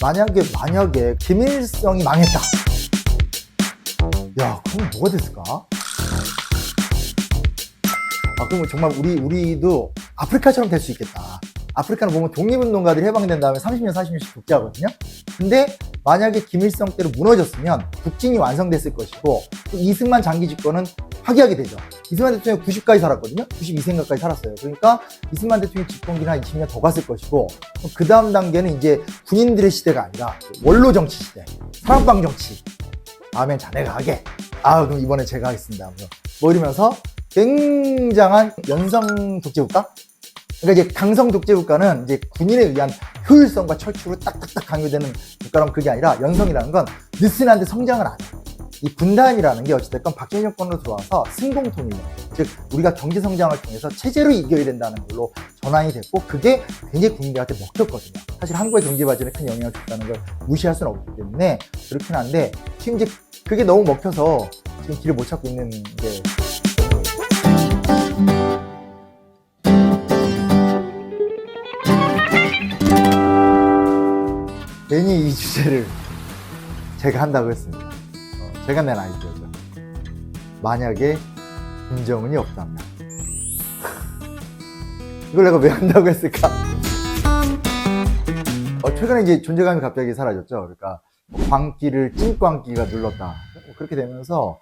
만약에 김일성이 망했다. 야, 그럼 뭐가 됐을까? 그럼 정말 우리도 아프리카처럼 될 수 있겠다. 아프리카는 보면 독립운동가들이 해방된 다음에 30년, 40년씩 독재하거든요. 근데 만약에 김일성 때로 무너졌으면 북진이 완성됐을 것이고, 또 이승만 장기 집권은 파기하게 되죠. 이승만 대통령이 90까지 살았거든요. 92세인가까지 살았어요. 그러니까 이승만 대통령 집권기는 한 20년 더 갔을 것이고, 그 다음 단계는 이제 군인들의 시대가 아니라 원로 정치 시대, 사랑방 정치. 다음엔 자네가 하게. 그럼 이번에 제가 하겠습니다. 뭐 이러면서 굉장한 연성 독재국가? 그러니까 이제 강성 독재국가는 이제 군인에 의한 효율성과 철칙으로 딱딱딱 강요되는 국가라면 그게 아니라, 연성이라는 건 느슨한데 성장을 안 해요. 이 분단이라는 게 어찌됐건 박정희 정권으로 들어와서 승공통일력, 즉 우리가 경제 성장을 통해서 체제로 이겨야 된다는 걸로 전환이 됐고, 그게 굉장히 국민들한테 먹혔거든요. 사실 한국의 경제 발전에 큰 영향을 줬다는 걸 무시할 수는 없기 때문에 그렇긴 한데, 지금 이제 그게 너무 먹혀서 지금 길을 못 찾고 있는 게, 괜히 이 주제를 제가 한다고 했습니다. 제가 낸 아이디어죠. 만약에 김정은이 없다면. 이걸 내가 왜 한다고 했을까? 최근에 이제 존재감이 갑자기 사라졌죠. 그러니까 광기를 찐광기가 눌렀다. 그렇게 되면서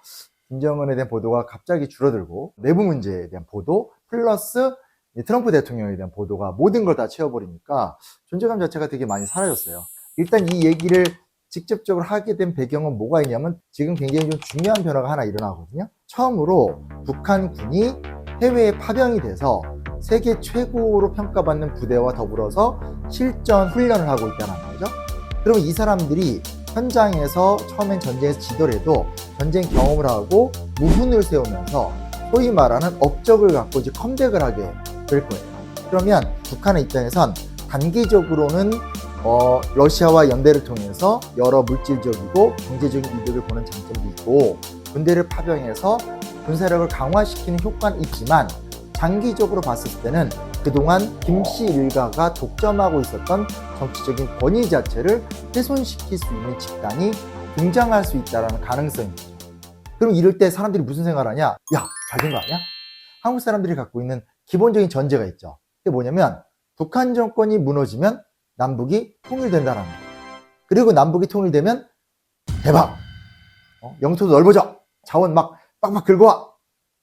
김정은에 대한 보도가 갑자기 줄어들고, 내부 문제에 대한 보도 플러스 트럼프 대통령에 대한 보도가 모든 걸 다 채워버리니까 존재감 자체가 되게 많이 사라졌어요. 일단 이 얘기를 직접적으로 하게 된 배경은 뭐가 있냐면, 지금 굉장히 좀 중요한 변화가 하나 일어나거든요. 처음으로 북한군이 해외에 파병이 돼서 세계 최고로 평가받는 부대와 더불어서 실전 훈련을 하고 있다는 거죠. 그러면 이 사람들이 현장에서 처음엔 전쟁에서 지더라도 전쟁 경험을 하고 무훈을 세우면서 소위 말하는 업적을 갖고 이제 컴백을 하게 될 거예요. 그러면 북한의 입장에선 단기적으로는 러시아와 연대를 통해서 여러 물질적이고 경제적인 이득을 보는 장점도 있고, 군대를 파병해서 군사력을 강화시키는 효과는 있지만, 장기적으로 봤을 때는 그동안 김씨 일가가 독점하고 있었던 정치적인 권위 자체를 훼손시킬 수 있는 집단이 등장할 수 있다는 가능성이 있죠. 그럼 이럴 때 사람들이 무슨 생각을 하냐? 야, 잘 된 거 아니야? 한국 사람들이 갖고 있는 기본적인 전제가 있죠. 그게 뭐냐면, 북한 정권이 무너지면 남북이 통일된다라는 거예요. 그리고 남북이 통일되면 대박! 영토도 넓어져! 자원 막 빡빡 긁어와!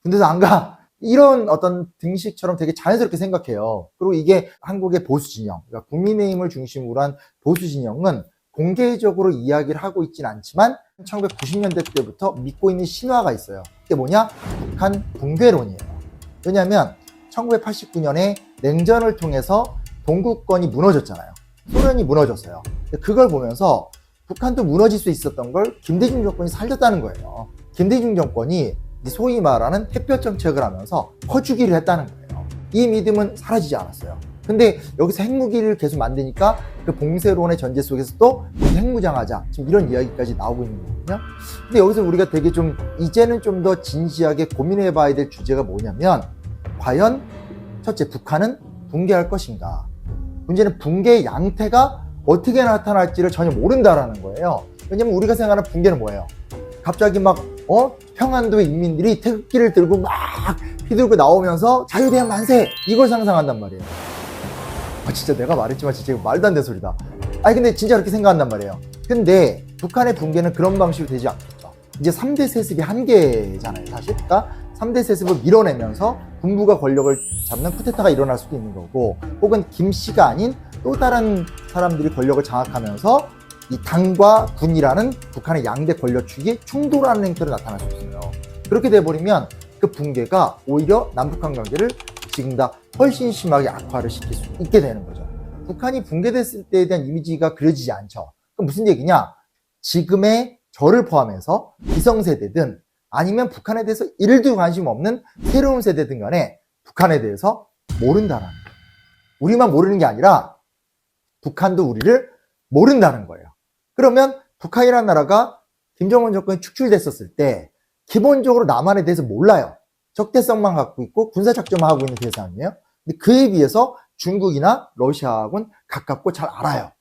군대도 안 가! 이런 어떤 등식처럼 되게 자연스럽게 생각해요. 그리고 이게 한국의 보수 진영, 그러니까 국민의힘을 중심으로 한 보수 진영은 공개적으로 이야기를 하고 있진 않지만 1990년대 때부터 믿고 있는 신화가 있어요. 그게 뭐냐? 북한 붕괴론이에요. 왜냐하면 1989년에 냉전을 통해서 동구권이 무너졌잖아요. 소련이 무너졌어요. 그걸 보면서 북한도 무너질 수 있었던 걸 김대중 정권이 살렸다는 거예요. 김대중 정권이 소위 말하는 햇볕 정책을 하면서 퍼주기를 했다는 거예요. 이 믿음은 사라지지 않았어요. 근데 여기서 핵무기를 계속 만드니까 그 봉쇄론의 전제 속에서 또 핵무장하자, 지금 이런 이야기까지 나오고 있는 거거든요. 근데 여기서 우리가 되게 좀 이제는 좀 더 진지하게 고민해 봐야 될 주제가 뭐냐면, 과연 첫째, 북한은 붕괴할 것인가? 문제는 붕괴의 양태가 어떻게 나타날지를 전혀 모른다라는 거예요. 왜냐면 우리가 생각하는 붕괴는 뭐예요? 갑자기 막 평안도의 인민들이 태극기를 들고 막 휘두르고 나오면서 자유대한 만세! 이걸 상상한단 말이에요. 진짜 내가 말했지만 진짜 이거 말도 안 되는 소리다. 근데 진짜 그렇게 생각한단 말이에요. 근데 북한의 붕괴는 그런 방식으로 되지 않겠죠. 이제 3대 세습이 한계잖아요, 사실. 그러니까 3대 세습을 밀어내면서 군부가 권력을 잡는 쿠데타가 일어날 수도 있는 거고, 혹은 김씨가 아닌 또 다른 사람들이 권력을 장악하면서 이 당과 군이라는 북한의 양대 권력축이 충돌하는 행태로 나타날 수 있어요. 그렇게 돼버리면 그 붕괴가 오히려 남북한 관계를 지금보다 훨씬 심하게 악화를 시킬 수 있게 되는 거죠. 북한이 붕괴됐을 때에 대한 이미지가 그려지지 않죠. 그럼 무슨 얘기냐? 지금의 저를 포함해서 기성세대든 아니면 북한에 대해서 1도 관심 없는 새로운 세대든 간에 북한에 대해서 모른다라는 거예요. 우리만 모르는 게 아니라 북한도 우리를 모른다는 거예요. 그러면 북한이라는 나라가 김정은 정권이 축출됐었을 때 기본적으로 남한에 대해서 몰라요. 적대성만 갖고 있고 군사작전만 하고 있는 대상이에요. 근데 그에 비해서 중국이나 러시아하고는 가깝고 잘 알아요.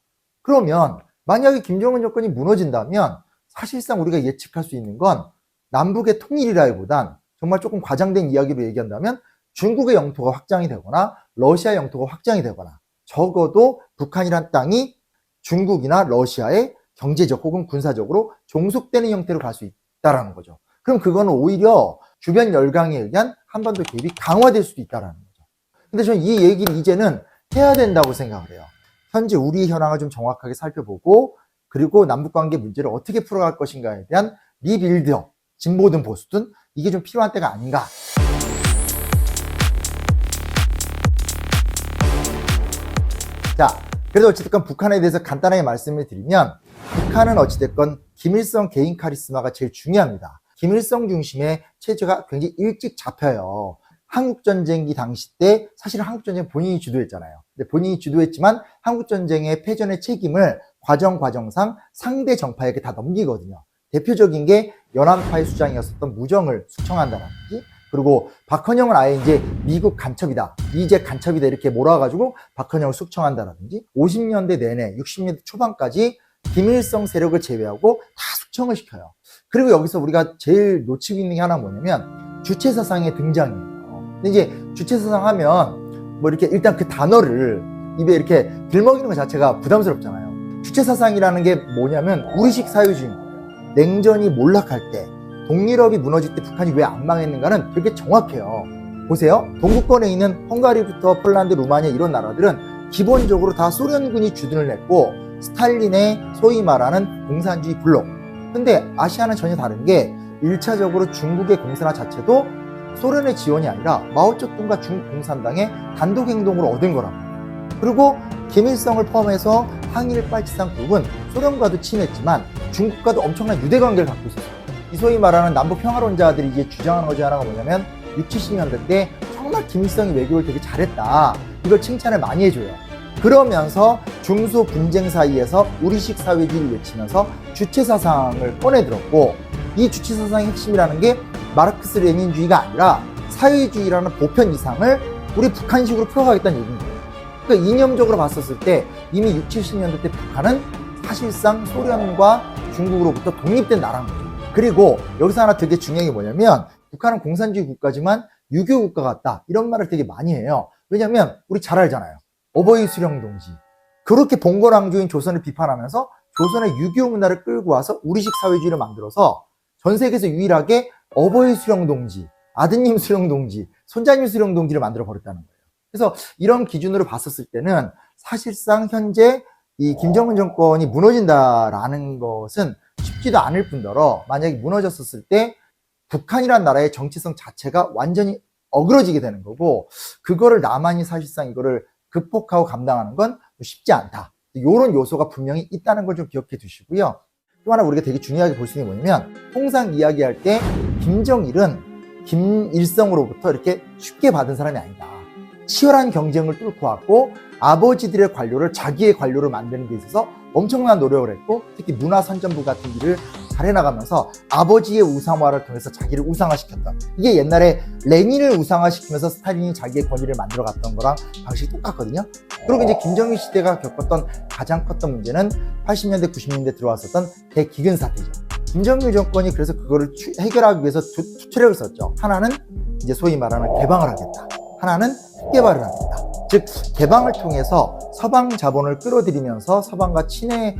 그러면 만약에 김정은 정권이 무너진다면 사실상 우리가 예측할 수 있는 건 남북의 통일이라기보단 정말 조금 과장된 이야기로 얘기한다면 중국의 영토가 확장이 되거나 러시아 영토가 확장이 되거나 적어도 북한이란 땅이 중국이나 러시아의 경제적 혹은 군사적으로 종속되는 형태로 갈 수 있다는 거죠. 그럼 그거는 오히려 주변 열강에 의한 한반도 개입이 강화될 수도 있다는 거죠. 근데 저는 이 얘기를 이제는 해야 된다고 생각을 해요. 현재 우리 현황을 좀 정확하게 살펴보고 그리고 남북관계 문제를 어떻게 풀어갈 것인가에 대한 리빌드업, 진보든 보수든 이게 좀 필요한 때가 아닌가. 자, 그래도 어찌됐건 북한에 대해서 간단하게 말씀을 드리면 북한은 어찌됐건 김일성 개인 카리스마가 제일 중요합니다. 김일성 중심의 체제가 굉장히 일찍 잡혀요. 한국전쟁기 당시 때 사실은 한국전쟁 본인이 주도했잖아요. 근데 본인이 주도했지만 한국전쟁의 패전의 책임을 과정상 상대 정파에게 다 넘기거든요. 대표적인 게 연안파의 수장이었었던 무정을 숙청한다든지 그리고 박헌영은 아예 이제 미국 간첩이다, 미제 간첩이다 이렇게 몰아가지고 박헌영을 숙청한다든지 50년대 내내 60년대 초반까지 김일성 세력을 제외하고 다 숙청을 시켜요. 그리고 여기서 우리가 제일 놓치고 있는 게 하나 뭐냐면 주체사상의 등장이에요. 근데 이제 주체사상 하면 뭐 이렇게 일단 그 단어를 입에 이렇게 들먹이는 것 자체가 부담스럽잖아요. 주체사상이라는 게 뭐냐면 우리식 사회주의인 거예요. 냉전이 몰락할 때 동유럽이 무너질 때 북한이 왜 안 망했는가는 되게 정확해요. 보세요. 동구권에 있는 헝가리부터 폴란드, 루마니아 이런 나라들은 기본적으로 다 소련군이 주둔을 했고 스탈린의 소위 말하는 공산주의 블록. 근데 아시아는 전혀 다른 게 1차적으로 중국의 공산화 자체도 소련의 지원이 아니라 마오쩌둥과 중국 공산당의 단독 행동으로 얻은 거라고. 그리고 김일성을 포함해서 항일 빨치산 그룹은 소련과도 친했지만 중국과도 엄청난 유대 관계를 갖고 있었어요. 이 소위 말하는 남북 평화론자들이 이제 주장하는 것 중에 하나가 뭐냐면 60, 70년대 때 정말 김일성이 외교를 되게 잘했다. 이걸 칭찬을 많이 해줘요. 그러면서 중소 분쟁 사이에서 우리식 사회주의를 외치면서 주체사상을 꺼내들었고 이 주체사상의 핵심이라는 게 마르크스 레닌주의가 아니라 사회주의라는 보편 이상을 우리 북한식으로 풀어가겠다는 얘기인 거예요. 그러니까 이념적으로 봤었을 때 이미 60, 70년대 때 북한은 사실상 소련과 중국으로부터 독립된 나라인 거죠. 그리고 여기서 하나 되게 중요한 게 뭐냐면 북한은 공산주의 국가지만 유교 국가 같다 이런 말을 되게 많이 해요. 왜냐면 우리 잘 알잖아요. 어버이 수령 동지 그렇게 봉건왕조인 조선을 비판하면서 조선의 유교 문화를 끌고 와서 우리식 사회주의를 만들어서 전 세계에서 유일하게 어버이 수령 동지, 아드님 수령 동지, 손자님 수령 동지를 만들어 버렸다는 거예요. 그래서 이런 기준으로 봤었을 때는 사실상 현재 이 김정은 정권이 무너진다라는 것은 쉽지도 않을 뿐더러 만약에 무너졌었을 때 북한이란 나라의 정체성 자체가 완전히 어그러지게 되는 거고 그거를 남한이 사실상 이거를 극복하고 감당하는 건 쉽지 않다. 이런 요소가 분명히 있다는 걸 좀 기억해 두시고요. 또 하나 우리가 되게 중요하게 볼 수 있는 게 뭐냐면 통상 이야기할 때 김정일은 김일성으로부터 이렇게 쉽게 받은 사람이 아니다. 치열한 경쟁을 뚫고 왔고 아버지들의 관료를 자기의 관료로 만드는 데 있어서 엄청난 노력을 했고 특히 문화선전부 같은 일을 잘 해나가면서 아버지의 우상화를 통해서 자기를 우상화시켰던 이게 옛날에 레닌을 우상화시키면서 스탈린이 자기의 권위를 만들어갔던 거랑 방식이 똑같거든요. 그리고 이제 김정일 시대가 겪었던 가장 컸던 문제는 80년대 90년대 들어왔었던 대기근 사태죠. 김정일 정권이 그래서 그거를 해결하기 위해서 두 트랙을 썼죠. 하나는 이제 소위 말하는 개방을 하겠다. 하나는 흑개발을 하겠다. 즉 개방을 통해서 서방 자본을 끌어들이면서 서방과 친해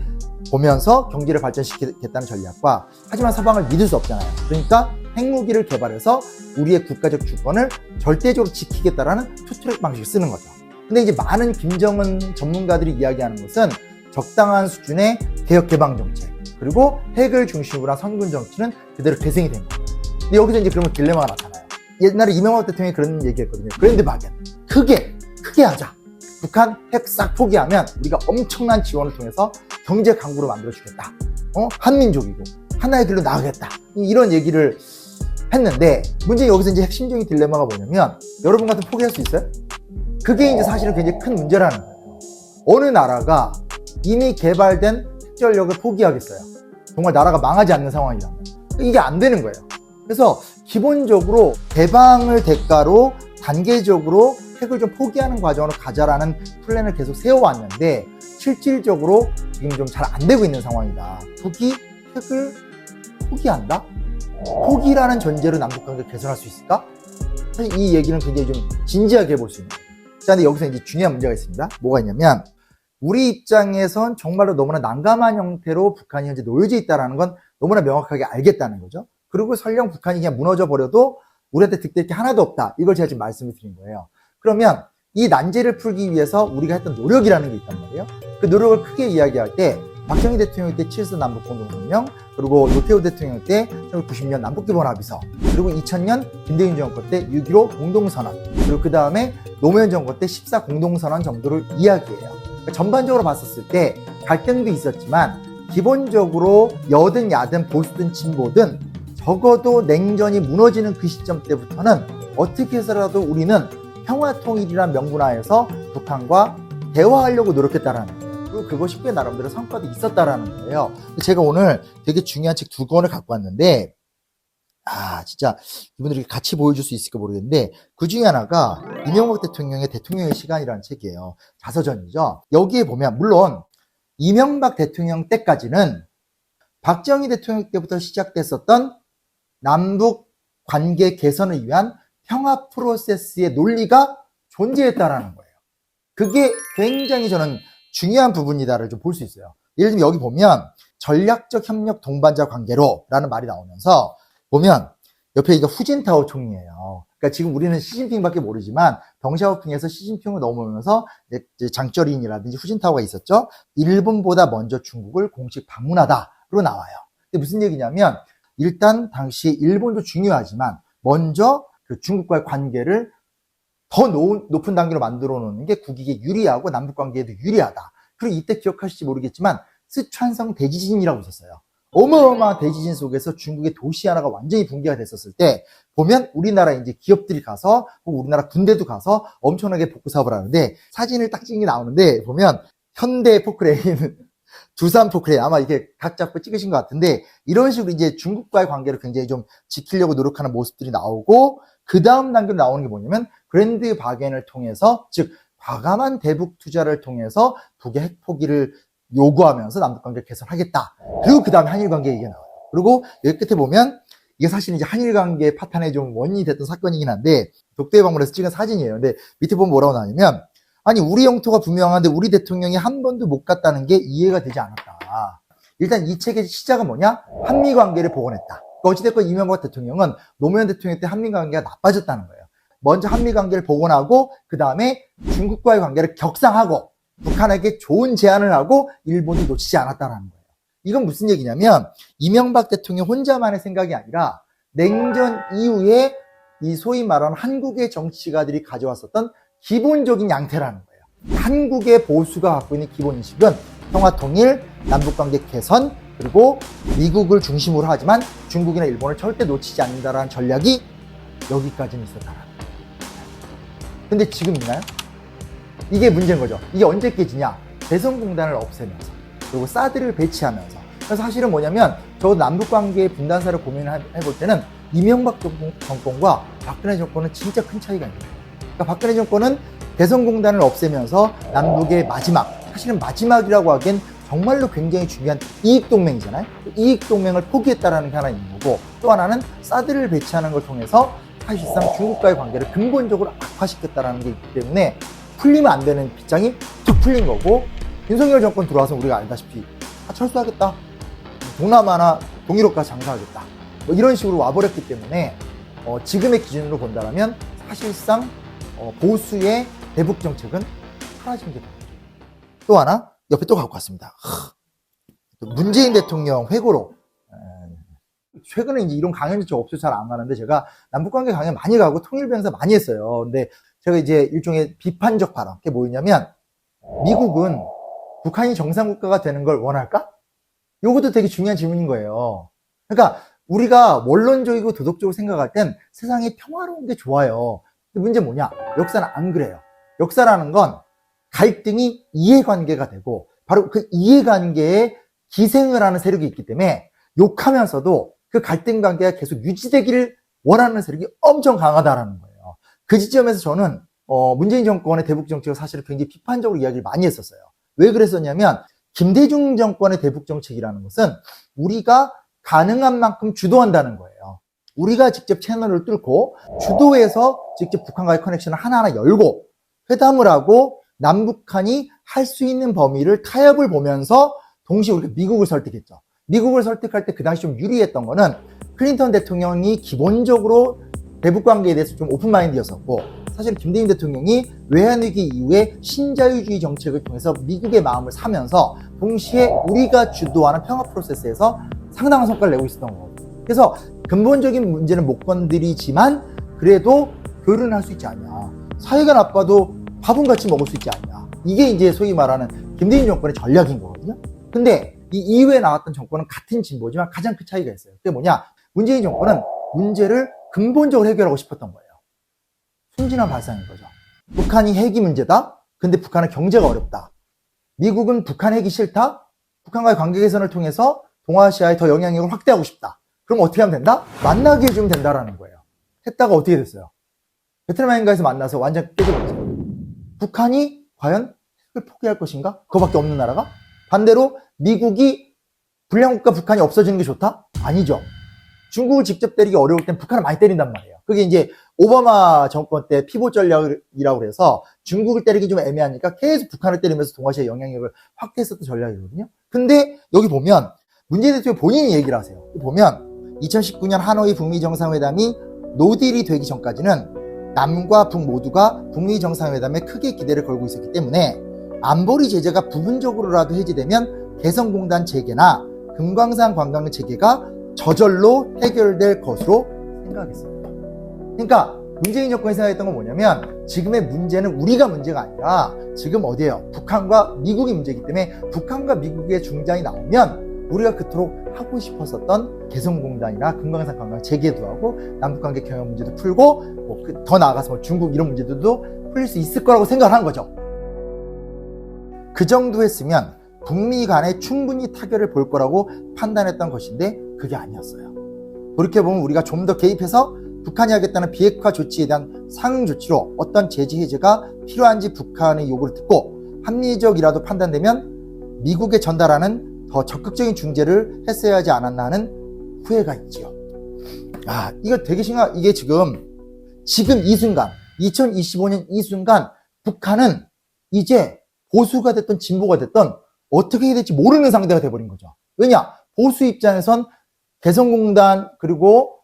보면서 경제를 발전시키겠다는 전략과 하지만 서방을 믿을 수 없잖아요. 그러니까 핵무기를 개발해서 우리의 국가적 주권을 절대적으로 지키겠다라는 투트랙 방식을 쓰는 거죠. 근데 이제 많은 김정은 전문가들이 이야기하는 것은 적당한 수준의 개혁 개방 정책 그리고 핵을 중심으로 한 선군 정치는 그대로 계승이 된 거예요. 근데 여기서 이제 그러면 딜레마가 나타나요. 옛날에 이명박 대통령이 그런 얘기했거든요. 그랜드 바겐. 크게 하자. 북한 핵 싹 포기하면 우리가 엄청난 지원을 통해서 경제 강국으로 만들어주겠다. 한민족이고 하나의 길로 나가겠다. 이런 얘기를 했는데 문제는 여기서 이제 핵심적인 딜레마가 뭐냐면 여러분 같은 포기할 수 있어요? 그게 이제 사실은 굉장히 큰 문제라는 거예요. 어느 나라가 이미 개발된 핵전력을 포기하겠어요? 정말 나라가 망하지 않는 상황이라면 이게 안 되는 거예요. 그래서 기본적으로 개방을 대가로 단계적으로 핵을 좀 포기하는 과정으로 가자라는 플랜을 계속 세워왔는데 실질적으로 지금 좀 잘 안 되고 있는 상황이다. 북이 핵을 포기한다? 포기라는 전제로 남북관계를 개선할 수 있을까? 사실 이 얘기는 굉장히 좀 진지하게 볼 수 있는 거예요. 자, 근데 여기서 이제 중요한 문제가 있습니다. 뭐가 있냐면 우리 입장에선 정말로 너무나 난감한 형태로 북한이 현재 놓여져 있다는 건 너무나 명확하게 알겠다는 거죠. 그리고 설령 북한이 그냥 무너져 버려도 우리한테 득될 게 하나도 없다. 이걸 제가 지금 말씀을 드린 거예요. 그러면 이 난제를 풀기 위해서 우리가 했던 노력이라는 게 있단 말이에요. 그 노력을 크게 이야기할 때 박정희 대통령 때 7.4 남북공동성명, 그리고 노태우 대통령 때 1990년 남북기본합의서, 그리고 2000년 김대중 정권 때 6.15 공동선언, 그리고 그 다음에 노무현 정권 때 14 공동선언 정도를 이야기해요. 그러니까 전반적으로 봤었을 때 갈등도 있었지만 기본적으로 여든 야든 보수든 진보든 적어도 냉전이 무너지는 그 시점 때부터는 어떻게 해서라도 우리는 평화통일이란 명분하에서 북한과 대화하려고 노력했다라는 거예요. 그리고 그것이 꽤 나름대로 성과도 있었다라는 거예요. 제가 오늘 되게 중요한 책 2권을 갖고 왔는데, 진짜 이분들이 같이 보여줄 수 있을까 모르겠는데, 그 중에 하나가 이명박 대통령의 대통령의 시간이라는 책이에요. 자서전이죠. 여기에 보면, 물론 이명박 대통령 때까지는 박정희 대통령 때부터 시작됐었던 남북 관계 개선을 위한 평화 프로세스의 논리가 존재했다라는 거예요. 그게 굉장히 저는 중요한 부분이다를 좀 볼 수 있어요. 예를 들면 여기 보면 전략적 협력 동반자 관계로 라는 말이 나오면서 보면 옆에 이거 후진타오 총리예요. 그러니까 지금 우리는 시진핑밖에 모르지만 덩샤오핑에서 시진핑을 넘으면서 이제 장쩌린이라든지 후진타오가 있었죠. 일본보다 먼저 중국을 공식 방문하다로 나와요. 근데 무슨 얘기냐면 일단 당시 일본도 중요하지만 먼저 그 중국과의 관계를 더 높은 단계로 만들어 놓는 게 국익에 유리하고 남북 관계에도 유리하다. 그리고 이때 기억하실지 모르겠지만 스촨성 대지진이라고 있었어요. 어마어마한 대지진 속에서 중국의 도시 하나가 완전히 붕괴가 됐었을 때 보면 우리나라 이제 기업들이 가서 혹은 우리나라 군대도 가서 엄청나게 복구 사업을 하는데 사진을 딱 찍은 게 나오는데 보면 현대 포크레인, 두산 포크레인 아마 이게 각 잡고 찍으신 것 같은데 이런 식으로 이제 중국과의 관계를 굉장히 좀 지키려고 노력하는 모습들이 나오고 그 다음 단계로 나오는 게 뭐냐면 그랜드 바겐을 통해서 즉 과감한 대북 투자를 통해서 북의 핵 포기를 요구하면서 남북관계를 개선하겠다. 그리고 그 다음에 한일관계 얘기가 나와요. 그리고 여기 끝에 보면 이게 사실 이제 한일관계 파탄의 좀 원인이 됐던 사건이긴 한데 독도의 방문에서 찍은 사진이에요. 근데 밑에 보면 뭐라고 나오냐면 아니 우리 영토가 분명한데 우리 대통령이 한 번도 못 갔다는 게 이해가 되지 않았다. 일단 이 책의 시작은 뭐냐? 한미관계를 복원했다. 어찌됐건 이명박 대통령은 노무현 대통령 때 한미관계가 나빠졌다는 거예요. 먼저 한미관계를 복원하고 그 다음에 중국과의 관계를 격상하고 북한에게 좋은 제안을 하고 일본이 놓치지 않았다는 거예요. 이건 무슨 얘기냐면 이명박 대통령 혼자만의 생각이 아니라 냉전 이후에 이 소위 말하는 한국의 정치가들이 가져왔었던 기본적인 양태라는 거예요. 한국의 보수가 갖고 있는 기본인식은 평화통일, 남북관계 개선, 그리고 미국을 중심으로 하지만 중국이나 일본을 절대 놓치지 않는다라는 전략이 여기까지는 있었다라는 거예요. 근데 지금 있나요? 이게 문제인 거죠. 이게 언제 깨지냐? 대선공단을 없애면서 그리고 사드를 배치하면서. 그래서 사실은 뭐냐면 저 남북관계의 분단사를 고민해볼 때는 이명박 정권과 박근혜 정권은 진짜 큰 차이가 있는 거예요. 그러니까 박근혜 정권은 대선공단을 없애면서 남북의 마지막, 사실은 마지막이라고 하기엔 정말로 굉장히 중요한 이익동맹이잖아요. 이익동맹을 포기했다라는 게 하나 있는 거고 또 하나는 사드를 배치하는 걸 통해서 사실상 중국과의 관계를 근본적으로 악화시켰다라는 게 있기 때문에 풀리면 안 되는 빗장이 툭 풀린 거고 윤석열 정권 들어와서 우리가 알다시피 철수하겠다. 동남아나 동유럽 가서 장사하겠다. 뭐 이런 식으로 와버렸기 때문에 지금의 기준으로 본다면 사실상 보수의 대북 정책은 사라진 게 됩니다. 또 하나 옆에 또 갖고 왔습니다. 문재인 대통령 회고록. 최근에 이제 이런 강연이 좀 없어서 잘 안 가는데 제가 남북관계 강연 많이 가고 통일변호사 많이 했어요. 근데 제가 이제 일종의 비판적 발언. 그게 뭐였냐면 미국은 북한이 정상국가가 되는 걸 원할까? 이것도 되게 중요한 질문인 거예요. 그러니까 우리가 원론적이고 도덕적으로 생각할 땐 세상이 평화로운 게 좋아요. 근데 문제는 뭐냐? 역사는 안 그래요. 역사라는 건 갈등이 이해관계가 되고 바로 그 이해관계에 기생을 하는 세력이 있기 때문에 욕하면서도 그 갈등 관계가 계속 유지되기를 원하는 세력이 엄청 강하다라는 거예요. 그 지점에서 저는 문재인 정권의 대북 정책을 사실은 굉장히 비판적으로 이야기를 많이 했었어요. 왜 그랬었냐면 김대중 정권의 대북 정책이라는 것은 우리가 가능한 만큼 주도한다는 거예요. 우리가 직접 채널을 뚫고 주도해서 직접 북한과의 커넥션을 하나하나 열고 회담을 하고 남북한이 할 수 있는 범위를 타협을 보면서 동시에 우리가 미국을 설득했죠. 미국을 설득할 때 그 당시 좀 유리했던 거는 클린턴 대통령이 기본적으로 대북 관계에 대해서 좀 오픈마인드였었고, 사실 김대중 대통령이 외환위기 이후에 신자유주의 정책을 통해서 미국의 마음을 사면서 동시에 우리가 주도하는 평화 프로세스에서 상당한 성과를 내고 있었던 거거든요. 그래서 근본적인 문제는 못 건드리지만 그래도 교류는 할 수 있지 않냐. 사회가 나빠도 밥은 같이 먹을 수 있지 않냐. 이게 이제 소위 말하는 김대중 정권의 전략인 거거든요. 근데 이 이후에 나왔던 정권은 같은 진보지만 가장 큰 차이가 있어요. 그게 뭐냐? 문재인 정권은 문제를 근본적으로 해결하고 싶었던 거예요. 순진한 발상인 거죠. 북한이 핵이 문제다? 근데 북한은 경제가 어렵다. 미국은 북한 핵이 싫다? 북한과의 관계 개선을 통해서 동아시아에 더 영향력을 확대하고 싶다. 그럼 어떻게 하면 된다? 만나게 해주면 된다라는 거예요. 했다가 어떻게 됐어요? 베트남인가에서 만나서 완전 깨져버렸어요. 북한이 과연 핵을 포기할 것인가? 그거밖에 없는 나라가? 반대로 미국이 불량국가 북한이 없어지는 게 좋다? 아니죠. 중국을 직접 때리기 어려울 땐 북한을 많이 때린단 말이에요. 그게 이제 오바마 정권 때 피봇 전략이라고 해서 중국을 때리기 좀 애매하니까 계속 북한을 때리면서 동아시아의 영향력을 확대했었던 전략이거든요. 근데 여기 보면 문재인 대통령 본인이 얘기를 하세요. 보면 2019년 하노이 북미 정상회담이 노딜이 되기 전까지는 남과 북 모두가 북미 정상회담에 크게 기대를 걸고 있었기 때문에 안보리 제재가 부분적으로라도 해제되면 개성공단 재개나 금강산 관광 재개가 저절로 해결될 것으로 생각했습니다. 그러니까 문재인 정권이 생각했던 건 뭐냐면 지금의 문제는 우리가 문제가 아니라 지금 어디예요? 북한과 미국이 문제이기 때문에 북한과 미국의 중장이 나오면 우리가 그토록 하고 싶었었던 개성공단이나 금강산 관광 재개도 하고 남북관계 경영 문제도 풀고 뭐 더 나아가서 뭐 중국 이런 문제들도 풀릴 수 있을 거라고 생각을 한 거죠. 그 정도 했으면 북미 간에 충분히 타결을 볼 거라고 판단했던 것인데 그게 아니었어요. 돌이켜보면 우리가 좀 더 개입해서 북한이 하겠다는 비핵화 조치에 대한 상응 조치로 어떤 제재 해제가 필요한지 북한의 요구를 듣고 합리적이라도 판단되면 미국에 전달하는 더 적극적인 중재를 했어야 하지 않았나 하는 후회가 있지요. 이거 되게 이게 지금 이 순간 2025년 이 순간 북한은 이제 보수가 됐던 진보가 됐던 어떻게 해야 될지 모르는 상대가 돼버린 거죠. 왜냐? 보수 입장에선 개성공단 그리고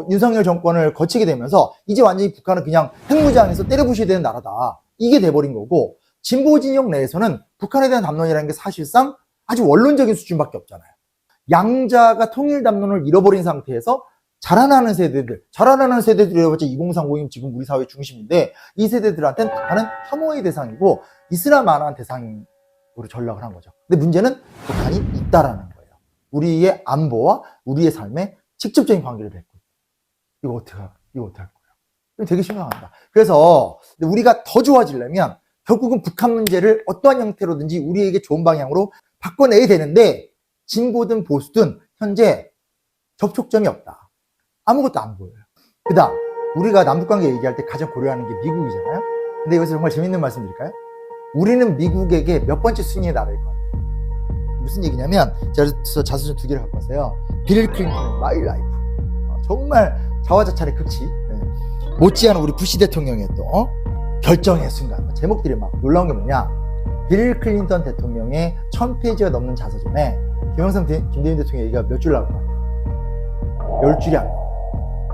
윤석열 정권을 거치게 되면서 이제 완전히 북한은 그냥 핵무장해서 때려부셔야 되는 나라다. 이게 돼버린 거고, 진보 진영 내에서는 북한에 대한 담론이라는 게 사실상 아주 원론적인 수준밖에 없잖아요. 양자가 통일 담론을 잃어버린 상태에서 자라나는 세대들이라고봤자 2030이 지금 우리 사회의 중심인데 이 세대들한테는 북한은 혐오의 대상이고 이슬람 만한 대상으로 전락을 한 거죠. 근데 문제는 북한이 있다라는 거예요. 우리의 안보와 우리의 삶에 직접적인 관계를 맺고 이거 어떻게 할 거예요? 되게 심각합니다. 그래서 우리가 더 좋아지려면 결국은 북한 문제를 어떠한 형태로든지 우리에게 좋은 방향으로 바꿔내야 되는데 진보든 보수든 현재 접촉점이 없다. 아무것도 안 보여요. 그 다음 우리가 남북관계 얘기할 때 가장 고려하는 게 미국이잖아요. 근데 여기서 정말 재밌는 말씀 드릴까요? 우리는 미국에게 몇 번째 순위의 나라일 것 같아요. 무슨 얘기냐면 제가 자서전 2개를 갖고 왔어요. 빌 클린턴의 마이 라이프. 정말 자화자찬의 극치. 못지않은 우리 부시 대통령의 또 결정의 순간. 제목들이 막 놀라운 게 뭐냐? 빌 클린턴 대통령의 1000페이지가 넘는 자서전에 김대중 대통령 얘기가 몇 줄 나올 것 같아요? 10줄이 안 나와요.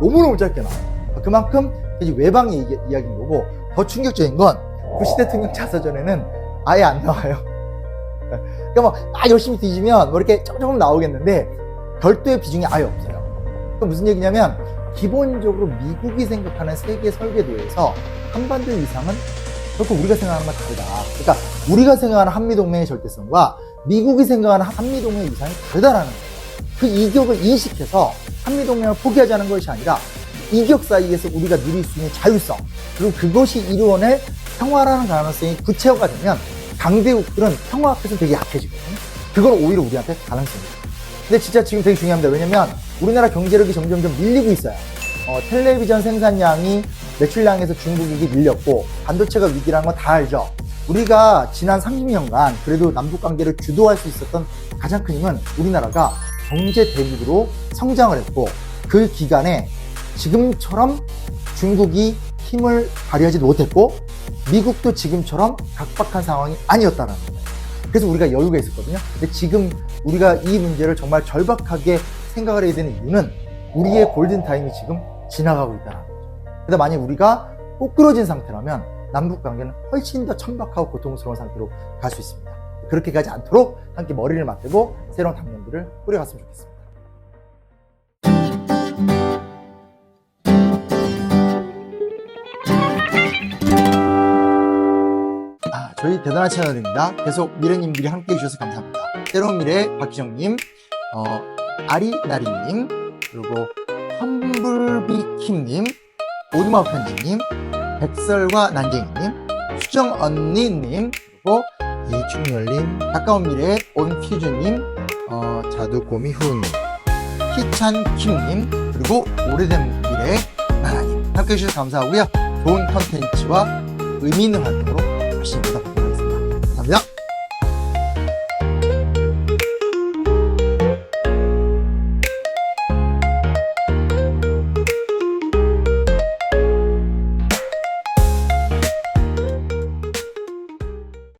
너무너무 짧게 나와요. 그만큼 외방 이야기인 거고, 더 충격적인 건 부시 대통령 자서전에는 아예 안 나와요. 그러니까 뭐 열심히 뒤지면 뭐 이렇게 조금 나오겠는데 별도의 비중이 아예 없어요. 또 무슨 얘기냐면 기본적으로 미국이 생각하는 세계 설계도에서 한반도 이상은 결코 우리가 생각하는 건 다르다. 그러니까 우리가 생각하는 한미동맹의 절대성과 미국이 생각하는 한미동맹의 이상이 다르다라는 거예요. 그 이격을 인식해서 한미동맹을 포기하자는 것이 아니라 이격 사이에서 우리가 누릴 수 있는 자율성, 그리고 그것이 이루어낼 평화라는 가능성이 구체화가 되면 강대국들은 평화 앞에서 되게 약해지거든요. 그건 오히려 우리한테 가능성이 있어요. 근데 진짜 지금 되게 중요합니다. 왜냐면 우리나라 경제력이 점점점 밀리고 있어요. 텔레비전 생산량이 매출량에서 중국이 밀렸고 반도체가 위기라는 건 다 알죠. 우리가 지난 30년간 그래도 남북관계를 주도할 수 있었던 가장 큰 힘은 우리나라가 경제 대국으로 성장을 했고 그 기간에 지금처럼 중국이 힘을 발휘하지도 못했고 미국도 지금처럼 각박한 상황이 아니었다는 거예요. 그래서 우리가 여유가 있었거든요. 근데 지금 우리가 이 문제를 정말 절박하게 생각을 해야 되는 이유는 우리의 골든타임이 지금 지나가고 있다는 거죠. 그래서 만약 우리가 꼬꾸러진 상태라면 남북관계는 훨씬 더 천박하고 고통스러운 상태로 갈 수 있습니다. 그렇게 가지 않도록 함께 머리를 맞대고 새로운 당면들을 뿌려갔으면 좋겠습니다. 저희 대단한 채널입니다. 계속 미래님들이 함께 해주셔서 감사합니다. 새로운 미래 박희정님, 아리나리님, 그리고 험블비킴님, 오두마 편지님, 백설과 난쟁이님, 수정언니님, 그리고 이충열님, 가까운 미래 온퓨즈님, 자두꼬미 후우님, 희찬킴님, 그리고 오래된 미래 나나님 함께 해주셔서 감사하고요. 좋은 컨텐츠와 의미 있는 활동으로 열심히 보도록 하겠습니다. 감사합니다.